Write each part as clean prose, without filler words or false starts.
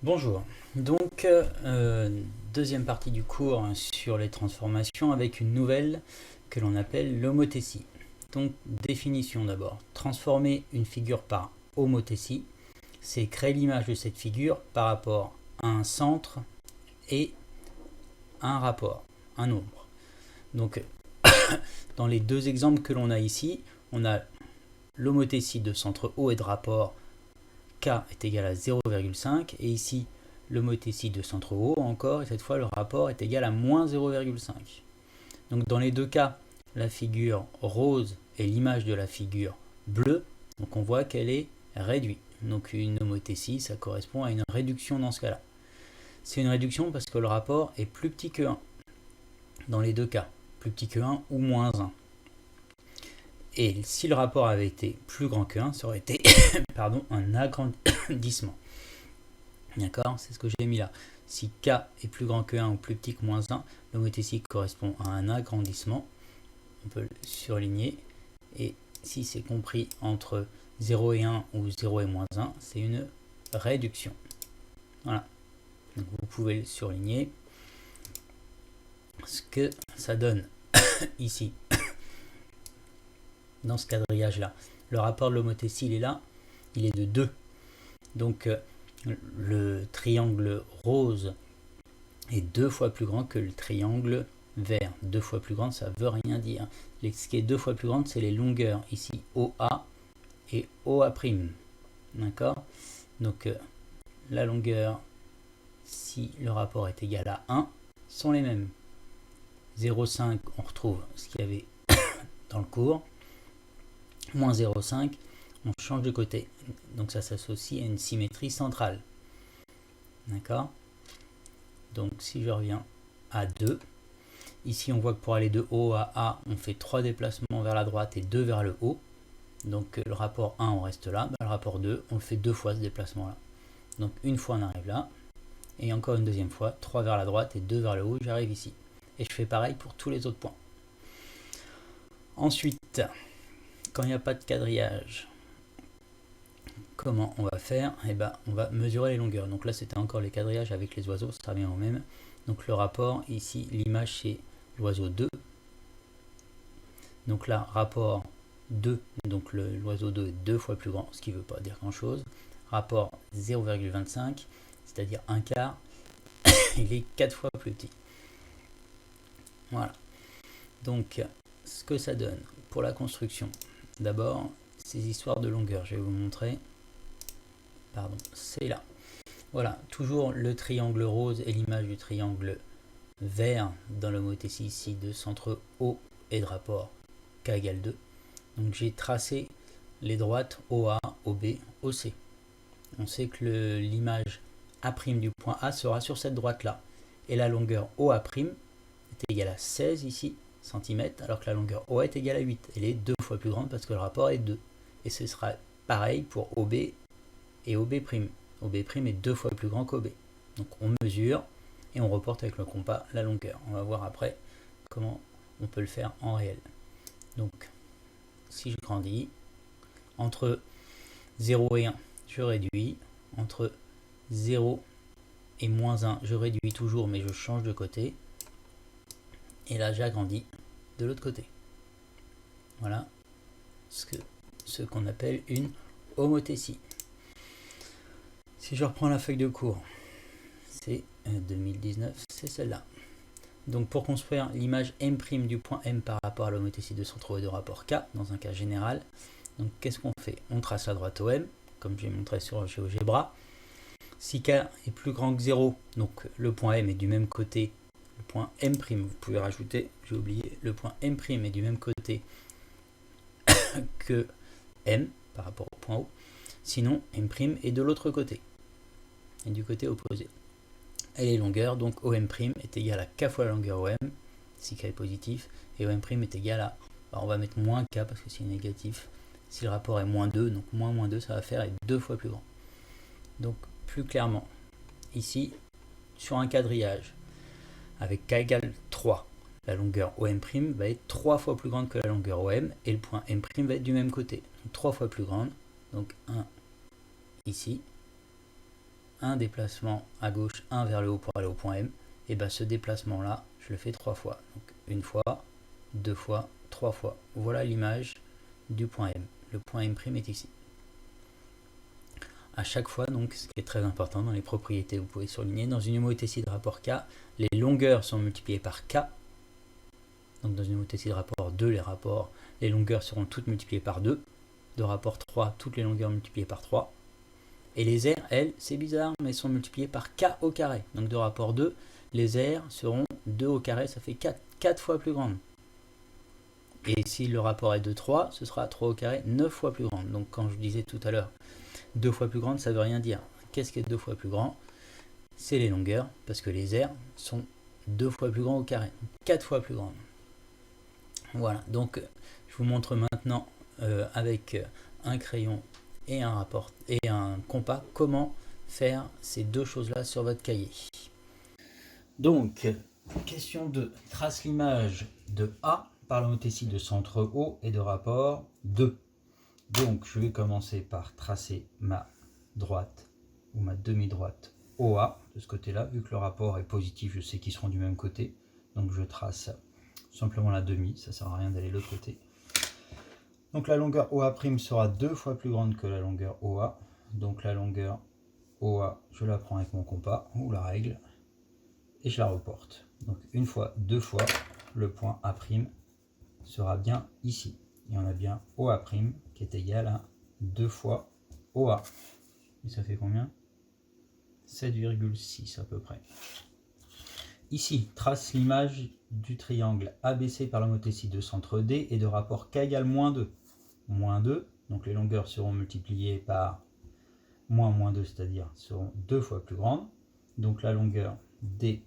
Bonjour, donc deuxième partie du cours sur les transformations avec une nouvelle que l'on appelle l'homothétie. Donc définition d'abord, transformer une figure par homothétie, c'est créer l'image de cette figure par rapport à un centre et un rapport, un nombre. Donc dans les deux exemples que l'on a ici, on a l'homothétie de centre O et de rapport K est égal à 0,5 et ici l'homothétie de centre O encore, et cette fois le rapport est égal à moins 0,5. Donc dans les deux cas, la figure rose est l'image de la figure bleue, donc on voit qu'elle est réduite. Donc une homothétie, ça correspond à une réduction dans ce cas-là. C'est une réduction parce que le rapport est plus petit que 1 dans les deux cas, plus petit que 1 ou moins 1. Et si le rapport avait été plus grand que 1, ça aurait été un agrandissement. D'accord, c'est ce que j'ai mis là. Si K est plus grand que 1 ou plus petit que moins 1, l'homothétie correspond à un agrandissement. On peut le surligner. Et si c'est compris entre 0 et 1 ou 0 et moins 1, c'est une réduction. Voilà. Donc vous pouvez le surligner. Ce que ça donne ici, dans ce quadrillage-là. Le rapport de l'homothétie, il est là. Il est de 2. Donc le triangle rose est 2 fois plus grand que le triangle vert. 2 fois plus grand, ça veut rien dire. Ce qui est 2 fois plus grand, c'est les longueurs. Ici, OA et OA'. D'accord? Donc la longueur, si le rapport est égal à 1, sont les mêmes. 0,5, on retrouve ce qu'il y avait dans le cours. Moins 0,5, on change de côté. Donc ça s'associe à une symétrie centrale. D'accord? Donc si je reviens à 2, ici on voit que pour aller de O à A, on fait 3 déplacements vers la droite et 2 vers le haut. Donc le rapport 1, on reste là. Le rapport 2, on le fait 2 fois ce déplacement-là. Donc une fois on arrive là, et encore une deuxième fois, 3 vers la droite et 2 vers le haut, j'arrive ici. Et je fais pareil pour tous les autres points. Ensuite, quand il n'y a pas de quadrillage, comment on va faire? Eh ben, on va mesurer les longueurs. Donc là, c'était encore les quadrillages avec les oiseaux, ça revient au même. Donc le rapport, ici, l'image, c'est l'oiseau 2. Donc là, rapport 2, donc l'oiseau 2 est 2 fois plus grand, ce qui ne veut pas dire grand-chose. Rapport 0,25, c'est-à-dire un quart, il est 4 fois plus petit. Voilà. Donc, ce que ça donne pour la construction, d'abord, ces histoires de longueur, je vais vous montrer. Pardon, c'est là. Voilà, toujours le triangle rose et l'image du triangle vert dans l'homothétie ici de centre O et de rapport K égale 2. Donc j'ai tracé les droites OA, OB, OC. On sait que l'image A' du point A sera sur cette droite-là. Et la longueur OA' est égale à 16 ici, centimètres, alors que la longueur OA est égale à 8. Elle est 2 fois plus grande parce que le rapport est 2. Et ce sera pareil pour OB et OB'. OB' est 2 fois plus grand qu'OB. Donc on mesure et on reporte avec le compas la longueur. On va voir après comment on peut le faire en réel. Donc si je grandis, entre 0 et 1, je réduis. Entre 0 et moins 1, je réduis toujours, mais je change de côté. Et là, j'agrandis de l'autre côté. Voilà ce qu'on appelle une homothétie. Si je reprends la feuille de cours, c'est 2019, c'est celle-là. Donc pour construire l'image M' du point M par rapport à l'homothétie de centre O et de rapport K, dans un cas général, donc qu'est-ce qu'on fait? On trace la droite OM, comme j'ai montré sur GeoGebra. Si K est plus grand que 0, donc le point M est du même côté, le point M', vous pouvez rajouter, j'ai oublié, le point M' est du même côté que M par rapport au point O. Sinon, M' est de l'autre côté, et du côté opposé. Et les longueurs, donc OM' est égal à K fois la longueur OM, si K est positif, et OM' est égal à, on va mettre moins K parce que c'est négatif. Si le rapport est moins 2, donc moins 2, ça va faire être 2 fois plus grand. Donc plus clairement, ici, sur un quadrillage, avec K égale 3, la longueur OM' va être 3 fois plus grande que la longueur OM, et le point M' va être du même côté, donc 3 fois plus grande, donc 1 ici, un déplacement à gauche, un vers le haut pour aller au point M, et bien ce déplacement là, je le fais 3 fois. Donc une fois, 2 fois, 3 fois. Voilà l'image du point M. Le point M' est ici. À chaque fois, donc, ce qui est très important dans les propriétés, vous pouvez surligner, dans une homothétie de rapport K, les longueurs sont multipliées par K. Donc dans une homothétie de rapport 2, les longueurs seront toutes multipliées par 2. De rapport 3, toutes les longueurs multipliées par 3. Et les aires, elles, c'est bizarre, mais sont multipliées par K au carré. Donc de rapport 2, les aires seront 2 au carré, ça fait 4 fois plus grande. Et si le rapport est de 3, ce sera 3 au carré, 9 fois plus grande. Donc quand je disais tout à l'heure 2 fois plus grande, ça ne veut rien dire. Qu'est-ce qui est 2 fois plus grand? C'est les longueurs, parce que les aires sont 2 fois plus grands au carré, 4 fois plus grandes. Voilà, donc je vous montre maintenant avec un crayon et un compas comment faire ces deux choses-là sur votre cahier. Donc, question 2. Trace l'image de A par l'homothétie de centre O et de rapport 2. Donc, je vais commencer par tracer ma droite ou ma demi-droite OA de ce côté-là. Vu que le rapport est positif, je sais qu'ils seront du même côté. Donc, je trace simplement la demi. Ça ne sert à rien d'aller de l'autre côté. Donc, la longueur OA' sera 2 fois plus grande que la longueur OA. Donc, la longueur OA, je la prends avec mon compas ou la règle et je la reporte. Donc, une fois, deux fois, le point A' sera bien ici. Et on a bien OA' qui est égal à 2 fois OA. Et ça fait combien? 7,6 à peu près. Ici, trace l'image du triangle ABC par l'homothétie de centre D et de rapport K égale moins 2. Moins 2, donc les longueurs seront multipliées par moins 2, c'est-à-dire seront 2 fois plus grandes. Donc la longueur DB'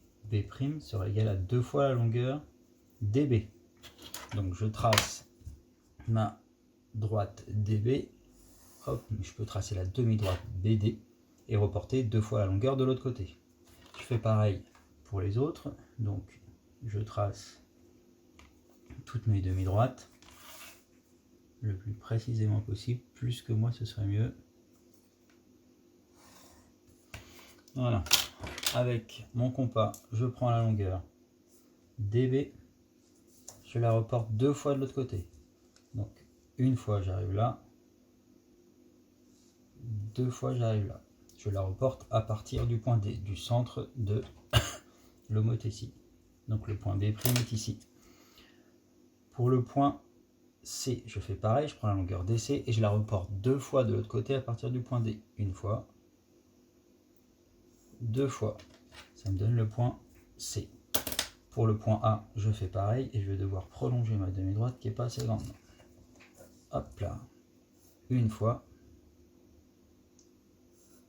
sera égale à 2 fois la longueur DB. Donc je trace ma droite DB, hop, je peux tracer la demi-droite BD et reporter 2 fois la longueur de l'autre côté. Je fais pareil pour les autres, donc je trace toutes mes demi-droites le plus précisément possible, plus que moi ce serait mieux. Voilà, avec mon compas, je prends la longueur DB, je la reporte 2 fois de l'autre côté. Donc une fois j'arrive là, 2 fois j'arrive là. Je la reporte à partir du point D, du centre de l'homothétie. Donc le point B' est ici. Pour le point C, je fais pareil, je prends la longueur DC et je la reporte 2 fois de l'autre côté à partir du point D. Une fois, 2 fois. Ça me donne le point C. Pour le point A, je fais pareil et je vais devoir prolonger ma demi-droite qui n'est pas assez grande. Hop là. Une fois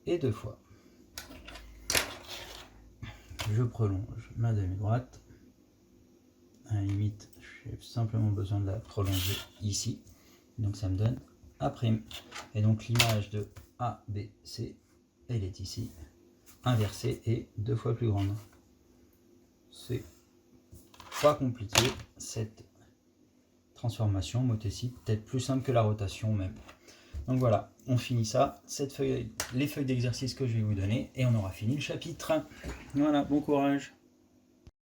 et 2 fois. Je prolonge ma demi-droite. À la limite, j'ai simplement besoin de la prolonger ici. Donc ça me donne A'. Et donc l'image de ABC, elle est ici, inversée et 2 fois plus grande. C'est pas compliqué, cette transformation homothétie, peut-être plus simple que la rotation même. Donc voilà, on finit ça, les feuilles d'exercice que je vais vous donner, et on aura fini le chapitre. Voilà, bon courage.